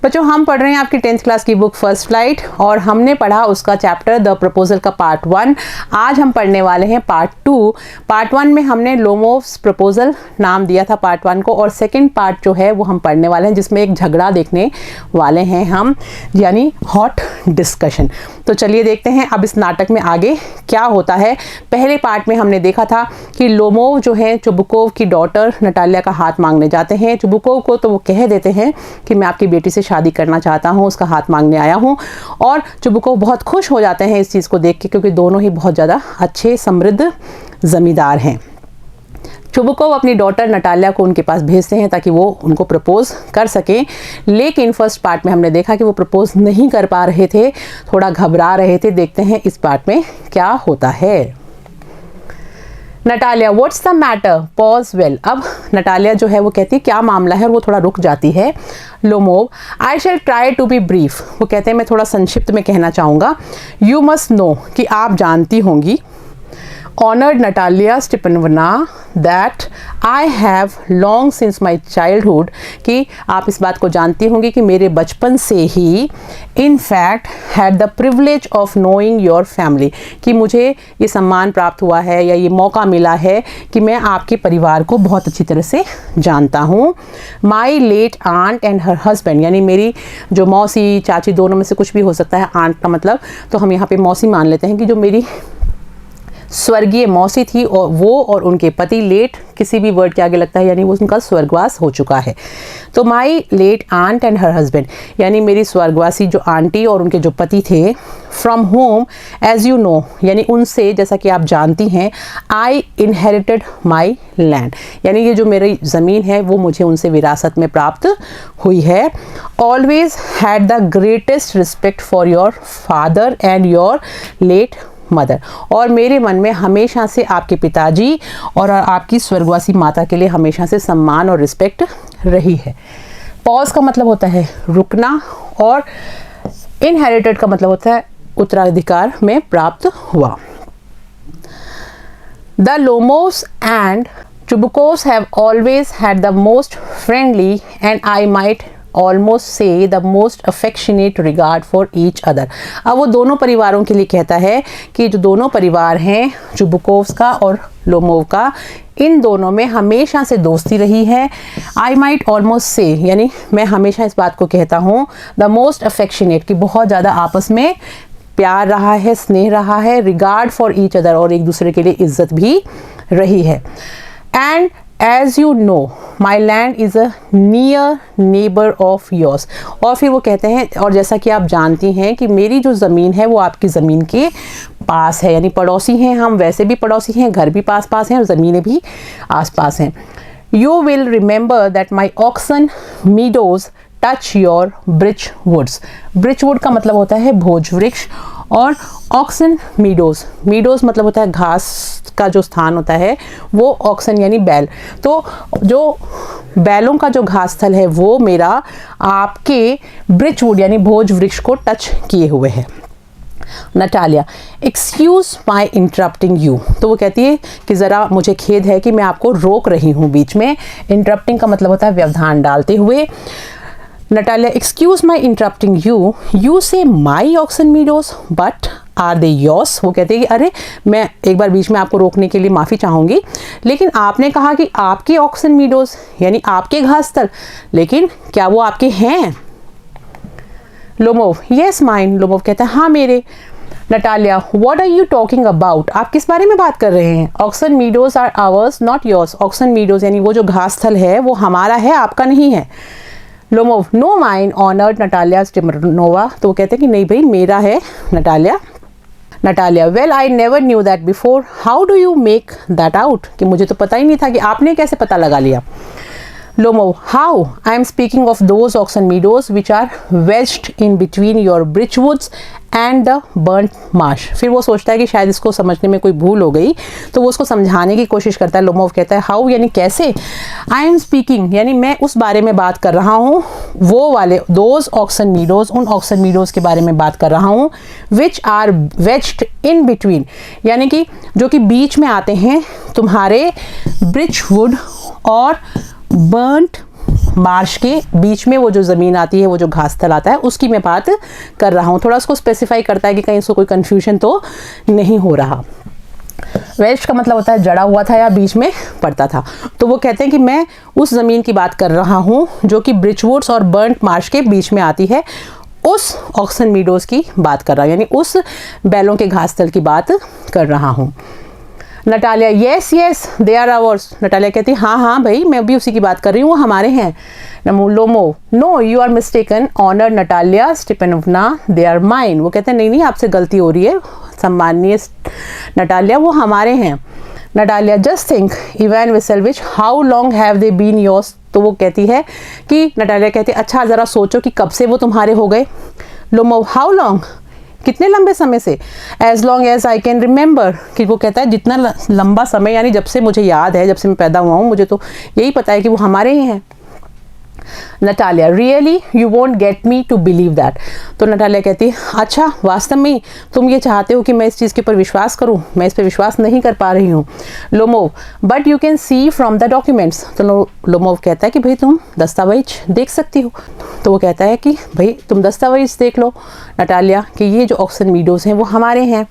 बच्चों हम पढ़ रहे हैं आपकी 10th क्लास की बुक फर्स्ट फ्लाइट और हमने पढ़ा उसका चैप्टर द प्रपोजल का पार्ट 1। आज हम पढ़ने वाले हैं पार्ट 2। पार्ट 1 में हमने लोमोव्स प्रपोजल नाम दिया था पार्ट 1 को, और सेकंड पार्ट जो है वो हम पढ़ने वाले हैं जिसमें एक झगड़ा देखने वाले हैं हम, यानी हॉट डिस्कशन। तो चलिए देखते हैं अब इस नाटक में आगे क्या होता है। पहले पार्ट में हमने देखा था कि लोमोव जो है चुबुकोव की डॉटर नटालिया का हाथ मांगने जाते हैं। चुबुकोव को तो वो कह देते हैं कि मैं आपकी बेटी से शादी करना चाहता हूँ, उसका हाथ मांगने आया हूँ, और चुबुकोव बहुत खुश हो जाते हैं इस चीज़ को देख के, क्योंकि दोनों ही बहुत ज़्यादा अच्छे समृद्ध ज़मींदार हैं। चुबुकोव अपनी डॉटर नटालिया को उनके पास भेजते हैं ताकि वो उनको प्रपोज कर सकें, लेकिन फर्स्ट पार्ट में हमने देखा कि वो प्रपोज नहीं कर पा रहे थे, थोड़ा घबरा रहे थे। देखते हैं इस पार्ट में क्या होता है। Natalia, what's the matter? Pause well. अब नटालिया जो है वो कहती है क्या मामला है, और वो थोड़ा रुक जाती है। Lomov, I shall try to be brief. वो कहते हैं मैं थोड़ा संक्षिप्त में कहना चाहूँगा। यू मस्ट नो, कि आप जानती होंगी, Honored Natalia Stepanovna, that I have long since my childhood, कि आप इस बात को जानती होंगी कि मेरे बचपन से ही in fact had the privilege of knowing your family, कि मुझे ये सम्मान प्राप्त हुआ है या ये मौका मिला है कि मैं आपके परिवार को बहुत अच्छी तरह से जानता हूँ। My late aunt and her husband, यानी मेरी जो मौसी चाची दोनों में से कुछ भी हो सकता है, आंट का मतलब तो हम यहाँ पे मौसी मान लेते हैं, कि जो मेरी स्वर्गीय मौसी थी और वो और उनके पति, लेट किसी भी वर्ड के आगे लगता है यानी वो उनका स्वर्गवास हो चुका है। तो my late aunt and her husband, यानी मेरी स्वर्गवासी जो आंटी और उनके जो पति थे, from home as you know, यानी उनसे जैसा कि आप जानती हैं, आई इनहेरिटेड माई लैंड, यानी ये जो मेरी ज़मीन है वो मुझे उनसे विरासत में प्राप्त हुई है। Always had the greatest respect for your father and your late mother, और मेरे मन में हमेशा से आपके पिताजी और आपकी स्वर्गवासी माता के लिए हमेशा से सम्मान और रिस्पेक्ट रही है। पॉज का मतलब होता है रुकना, और इनहेरिटेड का मतलब होता है उत्तराधिकार में प्राप्त हुआ। The Lomovs and Chubukovs have always had the most friendly and I might almost say the most affectionate regard for each other. अब वो दोनों परिवारों के लिए कहता है कि जो दोनों परिवार हैं, चुबुकोव्स का और लोमोव का, इन दोनों में हमेशा से दोस्ती रही है। आई माइट ऑलमोस्ट से, यानी मैं हमेशा इस बात को कहता हूँ, द मोस्ट अफेक्शनेट, कि बहुत ज़्यादा आपस में प्यार रहा है, स्नेह रहा है, रिगार्ड फॉर ईच अदर, और एक दूसरे के लिए इज्जत भी रही है। And as you know my land is a near neighbour of yours, और फिर वो कहते हैं और जैसा कि आप जानती हैं कि मेरी जो ज़मीन है वो आपकी ज़मीन के पास है, यानी पड़ोसी हैं हम, वैसे भी पड़ोसी हैं, घर भी पास पास हैं और ज़मीनें भी आस पास हैं। You will remember that my Oxen Meadows touch your birch woods. Birch wood का मतलब होता है भोज वृक्ष, और ऑक्सन मीडोज, मीडोज मतलब होता है घास का जो स्थान होता है, वो ऑक्सन यानी बैल, तो जो बैलों का जो घास स्थल है वो मेरा आपके ब्रिच वुड यानी भोज वृक्ष को टच किए हुए है। Natalia, excuse my interrupting you, तो वो कहती है कि ज़रा मुझे खेद है कि मैं आपको रोक रही हूँ बीच में। इंटरप्टिंग का मतलब होता है व्यवधान डालते हुए। Natalia, excuse my interrupting you, you say my Oxen Meadows but are they yours. वो कहते हैं कि अरे मैं एक बार बीच में आपको रोकने के लिए माफ़ी चाहूँगी, लेकिन आपने कहा कि आपके ऑक्सन मीडोज यानी आपके घास स्थल, लेकिन क्या वो आपके हैं? Lomov, yes mine. लोमोव कहता है हाँ मेरे। Natalia, what are you talking about, आप किस बारे में बात कर रहे हैं? Oxen Meadows are ours not yours. Oxen Meadows यानी वो जो घास स्थल है वो हमारा है, आपका नहीं है। Lomov, no mine honoured Natalia Stepanovna, तो वो कहते हैं कि नहीं भाई मेरा है Natalia. Natalia, well I never knew that before, how do you make that out, कि मुझे तो पता ही नहीं था, कि आपने कैसे पता लगा लिया? Lomo, how? I am speaking of those oxen meadows which are wedged in between your bridgewoods and the burnt marsh. फिर वो सोचता है कि शायद इसको समझने में कोई भूल हो गई, तो वो उसको समझाने की कोशिश करता है. लोमोव कहता है हाउ यानी कैसे. आई एम स्पीकिंग यानी मैं उस बारे में बात कर रहा हूँ, वो वाले दोज ऑक्सन मीडोज, उन ऑक्सन मीडोज के बारे में बात कर रहा हूँ. विच आर वेज्ड इन बिटवीन यानी कि जो कि बीच में आते हैं तुम्हारे ब्रिचवुड और बर्न्ट मार्श के बीच में वो जो ज़मीन आती है, वो जो घास स्थल आता है, उसकी मैं बात कर रहा हूँ। थोड़ा उसको स्पेसिफाई करता है कि कहीं उसको कोई कन्फ्यूजन तो नहीं हो रहा। वेस्ट का मतलब होता है जड़ा हुआ था या बीच में पड़ता था। तो वो कहते हैं कि मैं उस ज़मीन की बात कर रहा हूँ जो कि ब्रिचवुड्स और बर्न्ट मार्श के बीच में आती है, उस ऑक्सन मीडोज़ की बात कर रहा हूँ, यानी उस बैलों के घास स्थल की बात कर रहा हूँ। Natalia, yes yes they are ours. Natalia कहती है हाँ हाँ भाई, मैं भी उसी की बात कर रही हूँ, वो हमारे हैं। Lomov, no you are mistaken honour Natalia Stepanovna, they are mine. वो कहते हैं नहीं नहीं, आपसे गलती हो रही है सम्माननीय नटालिया, वो हमारे हैं। Natalia, just think Ivan Vassilevitch, how long have they been yours. तो वो कहती है कि नटालिया कहती है अच्छा ज़रा सोचो कि कब से वो तुम्हारे हो गए। लोमो, हाउ लॉन्ग, कितने लंबे समय से। As long as I can remember, कि वो कहता है जितना लंबा समय, यानी जब से मुझे याद है, जब से मैं पैदा हुआ हूँ, मुझे तो यही पता है कि वो हमारे ही हैं। Natalia, really you won't get me to believe that. तो नटालिया कहती है अच्छा वास्तव में तुम ये चाहते हो कि मैं इस चीज़ के ऊपर विश्वास करूं, मैं इस पर विश्वास नहीं कर पा रही हूँ। Lomov, but you can see from the documents. तो लोमोव कहता है कि भाई तुम दस्तावेज देख सकती हो। तो वो कहता है कि भाई तुम दस्तावेज देख लो नटालिया, कि ये जो ऑक्सन मीडोज़ हैं वो हमारे हैं।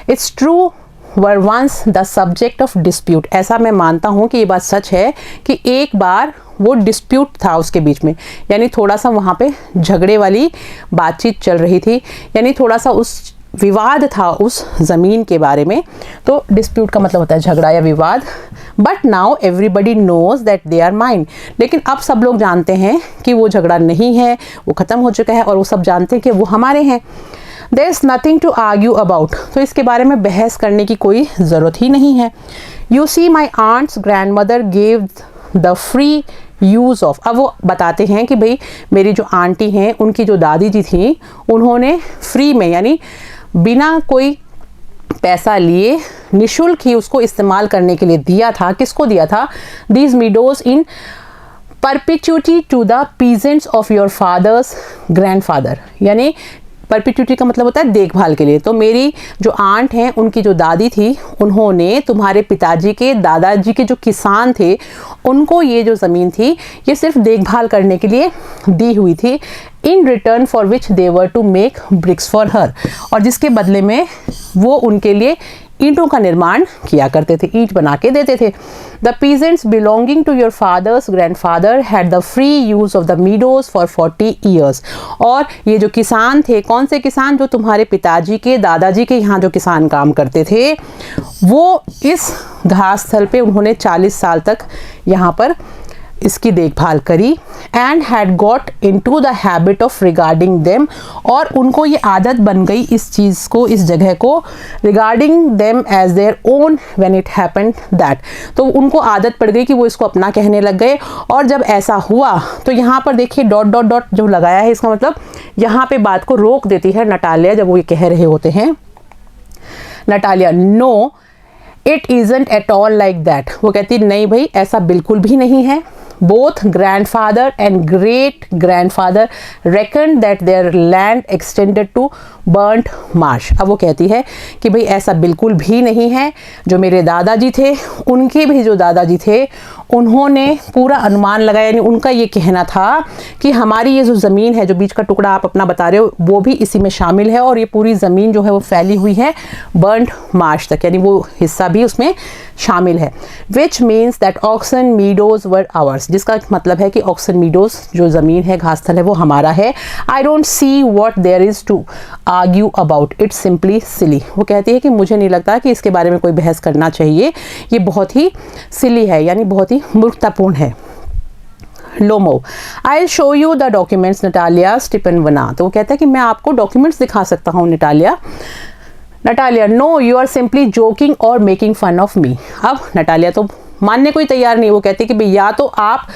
It's true were once the subject of dispute. ऐसा मैं मानता हूँ कि ये बात सच है कि एक बार वो डिस्प्यूट था उसके बीच में, यानी थोड़ा सा वहाँ पे झगड़े वाली बातचीत चल रही थी, यानी थोड़ा सा उस विवाद था उस ज़मीन के बारे में। तो डिस्प्यूट का मतलब होता है झगड़ा या विवाद। But now everybody knows that they are mine. लेकिन अब सब लोग जानते हैं कि वो झगड़ा नहीं है, वो ख़त्म हो चुका है और वो सब जानते हैं कि वो हमारे हैं। There is nothing to argue about. तो इसके बारे में बहस करने की कोई ज़रूरत ही नहीं है। You see my aunt's grandmother gave the free use of. अब वो बताते हैं कि भाई मेरी जो आंटी हैं, उनकी जो दादी जी थी, उन्होंने फ्री में, यानी बिना कोई पैसा लिए निःशुल्क ही उसको इस्तेमाल करने के लिए दिया था। किसको दिया था? These meadows in perpetuity to the peasants of your father's grandfather. यानी परपिट्यूटी का मतलब होता है देखभाल के लिए। तो मेरी जो आंट हैं, उनकी जो दादी थी, उन्होंने तुम्हारे पिताजी के दादाजी के जो किसान थे, उनको ये जो ज़मीन थी ये सिर्फ देखभाल करने के लिए दी हुई थी, in return for which they were to make bricks for her. और जिसके बदले में वो उनके लिए ईंटों का निर्माण किया करते थे, ईंट बना के देते थे। The peasants belonging to your father's grandfather had the free use of the meadows for 40 years. और ये जो किसान थे, कौन से किसान? जो तुम्हारे पिताजी के दादाजी के यहाँ जो किसान काम करते थे, वो इस घास स्थल पे उन्होंने 40 साल तक यहाँ पर इसकी देखभाल करी। And had got into the habit of regarding them. और उनको ये आदत बन गई इस चीज़ को, इस जगह को, regarding them as their own when it happened that. तो उनको आदत पड़ गई कि वो इसको अपना कहने लग गए। और जब ऐसा हुआ तो यहाँ पर देखिए डॉट डॉट डॉट जो लगाया है, इसका मतलब यहाँ पे बात को रोक देती है नटालिया जब वो ये कह रहे होते हैं। Natalia, no it isn't at all like that. वो कहती नहीं भाई, ऐसा बिल्कुल भी नहीं है। Both grandfather and great grandfather reckoned that their land extended to burnt marsh। अब वो कहती है कि भाई ऐसा बिल्कुल भी नहीं है। जो मेरे दादाजी थे, उनके भी जो दादाजी थे, उन्होंने पूरा अनुमान लगाया, यानी उनका ये कहना था कि हमारी ये जो ज़मीन है, जो बीच का टुकड़ा आप अपना बता रहे हो, वो भी इसी में शामिल है। और ये पूरी ज़मीन जो है वो फैली हुई है बर्न्ट मार्श तक, यानी वो हिस्सा भी उसमें शामिल है। Which means that Oxen Meadows were ours. जिसका मतलब है कि ऑक्सन मीडोज जो ज़मीन है, घास स्थल है, वो हमारा है। I don't see what there is to argue about it, simply silly. वो कहती है कि मुझे नहीं लगता कि इसके बारे में कोई बहस करना चाहिए, ये बहुत ही सिली है, यानी बहुत ही मूर्खतापूर्ण है। Lomov, I show you the documents Natalia Stepanovna. तो वो कहता है कि मैं आपको डॉक्यूमेंट्स दिखा सकता हूँ Natalia. Natalia, no you are simply joking और मेकिंग फन ऑफ मी। अब नटालिया तो मानने को ही तैयार नहीं। वो कहती है कि भाई या तो आप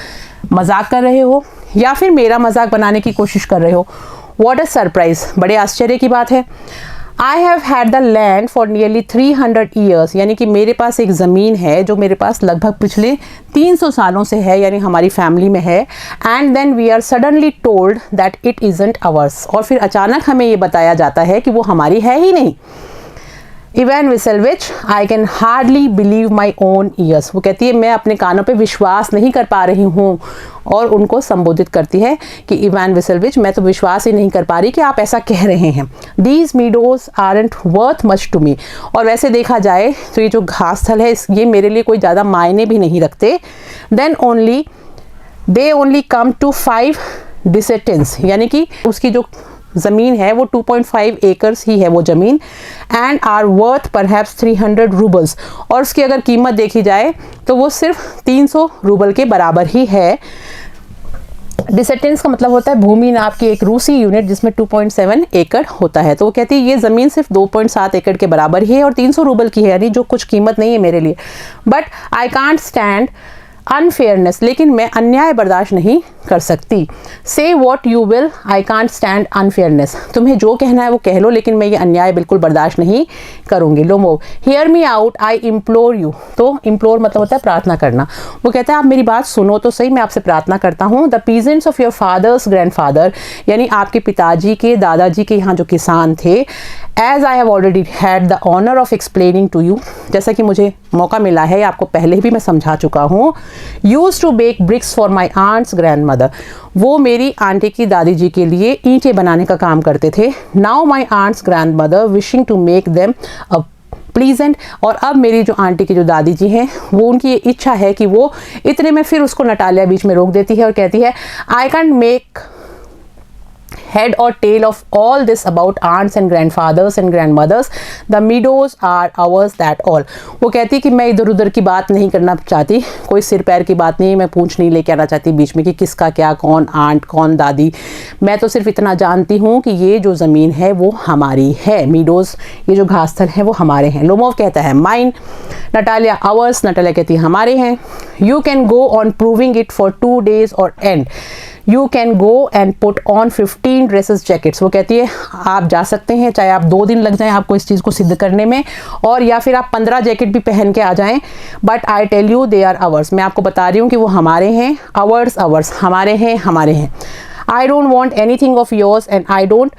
मजाक कर रहे हो या फिर मेरा मजाक बनाने की कोशिश कर रहे हो। व्हाट अ सरप्राइज, बड़े आश्चर्य की बात है। I have had the land for nearly 300 years. यानी कि मेरे पास एक ज़मीन है जो मेरे पास लगभग पिछले 300 सालों से है, यानी हमारी फैमिली में है। And then we are suddenly told that it isn't ours. और फिर अचानक हमें ये बताया जाता है कि वो हमारी है ही नहीं। Ivan Vassilevitch, I can hardly believe my own ears. वो कहती है मैं अपने कानों पे विश्वास नहीं कर पा रही हूँ, और उनको संबोधित करती है कि इवान वेसेल्विच, मैं तो विश्वास ही नहीं कर पा रही कि आप ऐसा कह रहे हैं। These meadows aren't worth much to me. और वैसे देखा जाए तो ये जो घास स्थल है ये मेरे लिए कोई ज़्यादा मायने भी नहीं रखते। Then only they only come to 5 dessiatines, यानी कि उसकी जो ज़मीन है वो 2.5 एकर्स ही है वो ज़मीन, and are worth perhaps 300 roubles. और उसकी अगर कीमत देखी जाए तो वो सिर्फ 300 रूबल के बराबर ही है। डिसेटेंस का मतलब होता है भूमि नाप की एक रूसी यूनिट जिसमें 2.7 एकड़ होता है। तो वो कहती है ये ज़मीन सिर्फ 2.7 एकड़ के बराबर ही है और 300 रूबल की है, यानी जो कुछ कीमत नहीं है मेरे लिए। But I can't stand unfairness, लेकिन मैं अन्याय बर्दाश्त नहीं कर सकती। से what you will, I can't stand unfairness. तुम्हें जो कहना है वो कह लो, लेकिन मैं ये अन्याय बिल्कुल बर्दाश्त नहीं करूँगी। Lomov, hear me out, I implore you. तो इम्प्लोर मतलब होता है प्रार्थना करना। वो कहता है आप मेरी बात सुनो तो सही, मैं आपसे प्रार्थना करता हूँ। The peasants of your father's grandfather, यानी आपके पिताजी के दादाजी के यहाँ जो किसान थे, as I have already had the honour of explaining to you, जैसा कि मुझे मौका मिला है आपको पहले भी मैं समझा चुका हूँ। Used to bake bricks for my aunt's grandmother, वो मेरी आंटी की दादी जी के लिए ईंटें बनाने का काम करते थे। Now my aunt's grandmother wishing to make them a pleasant, और अब मेरी जो आंटी की जो दादी जी हैं वो उनकी ये इच्छा है कि वो, इतने में फिर उसको नटालिया बीच में रोक देती है और कहती है आई can make head or tail of all this about aunts and grandfathers and grandmothers, the meadows are ours that all। वो कहती कि मैं इधर उधर की बात नहीं करना चाहती, कोई सिर पैर की बात नहीं, मैं पूंछ नहीं लेके आना चाहती बीच में कि किसका क्या, कौन आंट कौन दादी। मैं तो सिर्फ इतना जानती हूँ कि ये जो ज़मीन है वो हमारी है। मीडोज, ये जो घास स्थल है वो हमारे हैं। लोमोव कहता है माइन, नटालिया आवर्स, नटालिया कहती है हमारे हैं। You can go on proving it for 2 days और and you can go and put on 15 dresses jackets. वो कहती है आप जा सकते हैं, चाहे आप 2 दिन लग जाएं आपको इस चीज़ को सिद्ध करने में, और या फिर आप 15 जैकेट भी पहन के आ जाएं, but I tell you they are ours. मैं आपको बता रही हूँ कि वो हमारे हैं। आवर्स आवर्स, हमारे हैं हमारे हैं। आई don't want any thing of yours and I don't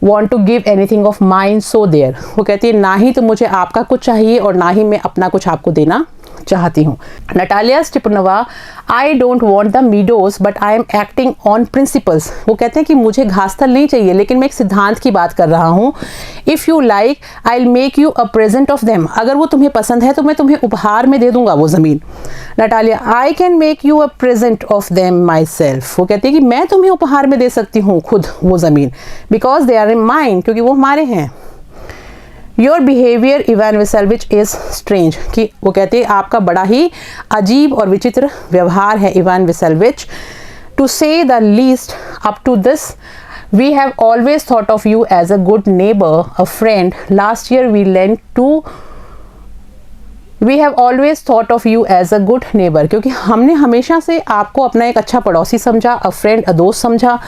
want to give anything of mine, so there। वो कहती है ना ही तो मुझे आपका कुछ चाहिए और ना ही मैं अपना कुछ आपको देना चाहती हूँ। Natalia Stepanovna, I don't want the meadows but I am acting on principles. वो कहते हैं कि मुझे घासस्थल नहीं चाहिए, लेकिन मैं एक सिद्धांत की बात कर रहा हूँ। If you like I will make you a present of them, अगर वो तुम्हें पसंद है तो मैं तुम्हें उपहार में दे दूंगा वो ज़मीन। Natalia, I can make you a present of them myself. वो कहती है कि मैं तुम्हें उपहार में दे सकती हूँ खुद वो ज़मीन, because they are in mine, क्योंकि वो हमारे हैं। Your behaviour Ivan Vassilevitch is strange, कि वो कहते हैं आपका बड़ा ही अजीब और विचित्र व्यवहार है Ivan Vasilevich. To say the least up to this we have always thought of you as a good neighbour, a friend. Last year we lent to we have always thought of you as a good neighbour, क्योंकि हमने हमेशा से आपको अपना एक अच्छा पड़ोसी समझा, अ फ्रेंड, अ दोस्त समझा।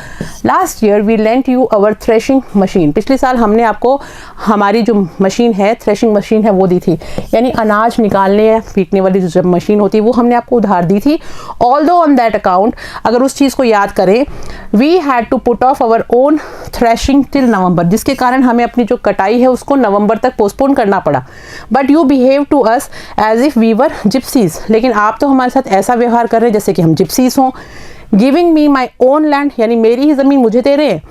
Last year we lent you our threshing machine, पिछले साल हमने आपको हमारी जो मशीन है, थ्रेशिंग मशीन है, वो दी थी, यानी अनाज निकालने या पीटने वाली जो मशीन होती है वो हमने आपको उधार दी थी। ऑल्दो ऑन दैट अकाउंट, अगर उस चीज़ को याद करें, we had to put off our own threshing till November, जिसके कारण हमें अपनी जो कटाई है उसको नवंबर तक पोस्टपोन करना पड़ा। But you behave to us as if we were gypsies, लेकिन आप तो हमारे साथ ऐसा व्यवहार कर रहे हैं जैसे कि हम जिप्सीज हों। Giving me my own land, यानी मेरी ही ज़मीन मुझे दे रहे हैं।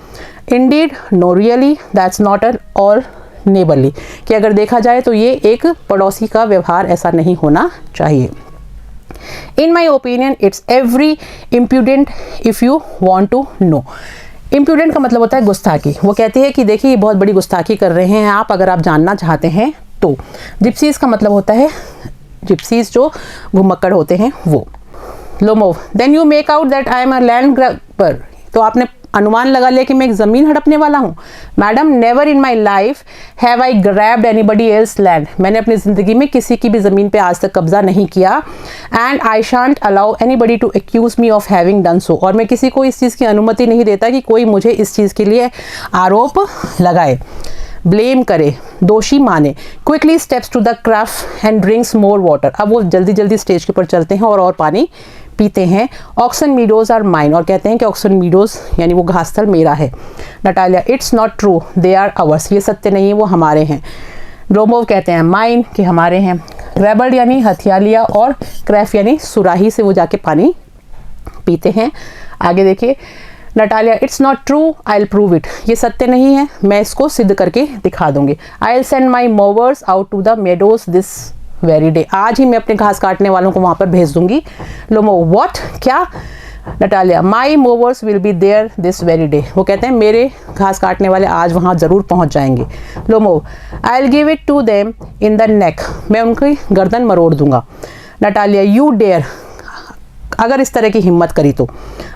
Indeed, no really, that's not at all neighbourly, कि अगर देखा जाए तो ये एक पड़ोसी का व्यवहार ऐसा नहीं होना चाहिए। In my opinion it's every impudent if you want to know. Impudent का मतलब होता है गुस्ताखी। वो कहती है कि देखिए ये बहुत बड़ी गुस्ताखी कर रहे हैं आप, अगर आप जानना चाहते हैं तो। जिप्सीज का मतलब होता है, जिप्सीज जो घुमक्कड़ होते हैं वो। Lomov, then you make out that I am a land grabber, तो आपने अनुमान लगा लिया कि मैं एक ज़मीन हड़पने वाला हूँ। Madam, never in my life have I grabbed anybody else land, मैंने अपनी ज़िंदगी में किसी की भी ज़मीन पे आज तक कब्जा नहीं किया। And I shan't allow anybody to accuse me of having done so, और मैं किसी को इस चीज़ की अनुमति नहीं देता कि कोई मुझे इस चीज़ के लिए आरोप लगाए, ब्लेम करे, दोषी माने। Quickly steps to the carafe and drinks more water, अब वो जल्दी जल्दी स्टेज के ऊपर चलते हैं और पानी पीते हैं। ऑक्सन मीडोज आर माइन, और कहते हैं कि ऑक्सन मीडोज यानी वो घासस्थल मेरा है। Natalia, it's not true, they are ours, ये सत्य नहीं है, वो हमारे हैं। लोमोव कहते हैं माइन कि हमारे हैं, ग्रैबर्ड यानी हथिया लिया, और क्रैफ यानी सुराही से वो जाके पानी पीते हैं। आगे देखिए Natalia, it's not true, I will prove it, ये सत्य नहीं है, मैं इसको सिद्ध करके दिखा दूंगी। I will send my mowers out to the meadows this very day, आज ही मैं अपने घास काटने वालों को वहां पर भेज दूंगी। लोमोव, व्हाट, क्या? Natalia, my mowers will be there this very day, वो कहते हैं मेरे घास काटने वाले आज वहाँ ज़रूर पहुँच जाएंगे। Lomov, I will give it to them in the neck, मैं उनकी गर्दन मरोड़ दूंगा। नटालिया, यू डेयर, अगर इस तरह की हिम्मत करी तो।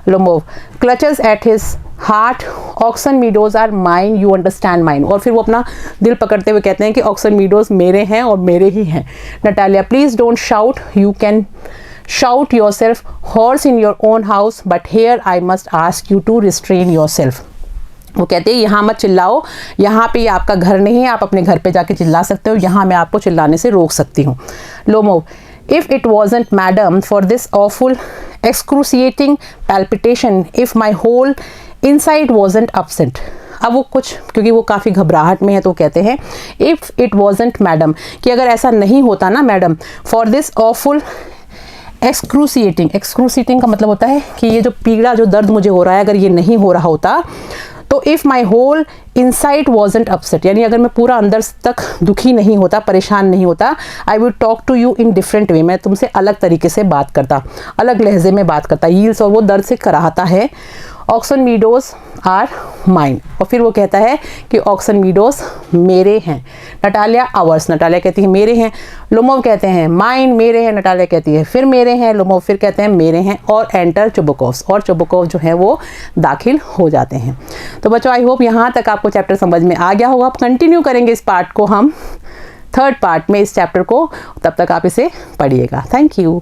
Lomov, clutches at his heart, Oxen Meadows are mine, you understand mine, और फिर वो अपना दिल पकड़ते हुए कहते हैं कि ऑक्सन मीडोज मेरे हैं और मेरे ही हैं। Natalia, please don't shout, you can shout yourself horse in your own house, but here I must ask you to restrain yourself, वो कहते हैं यहाँ मत चिल्लाओ, यहाँ पे ये आपका घर नहीं है, आप अपने घर पे जाके चिल्ला सकते हो, यहाँ मैं आपको चिल्लाने से रोक सकती हूँ। Lomov, if it wasn't madam for this awful excruciating palpitation, if my whole inside wasn't upset, अब वो कुछ क्योंकि वो काफ़ी घबराहट में है तो कहते हैं इफ़ इट वॉजेंट मैडम, कि अगर ऐसा नहीं होता ना मैडम, फॉर दिस ऑफुल एक्सक्रूसिएटिंग का मतलब होता है कि ये जो पीड़ा, जो दर्द मुझे हो रहा है, अगर ये नहीं हो रहा होता तो if my whole inside wasn't upset, यानी अगर मैं पूरा अंदर तक दुखी नहीं होता, परेशान नहीं होता, I would talk to you in different way, मैं तुमसे अलग तरीके से बात करता, अलग लहजे में बात करता। यील्स, और वो दर्द से कराहता है। ऑक्सन मीडोज आर माइन, और फिर वो कहता है कि ऑक्सन मीडोज मेरे हैं। नटालिया, आवर्स, नटालिया कहती है मेरे हैं। लोमोव कहते हैं माइन, मेरे हैं। नटालिया कहती है फिर मेरे हैं। लोमोव फिर कहते हैं मेरे हैं, और एंटर चुबुकोव्स, और चुबुकोव जो है वो दाखिल हो जाते हैं। तो बच्चों आई होप यहाँ तक आपको चैप्टर समझ में आ गया होगा। अब कंटिन्यू करेंगे इस पार्ट को हम थर्ड पार्ट में, इस चैप्टर को, तब तक आप इसे पढ़िएगा। Thank you.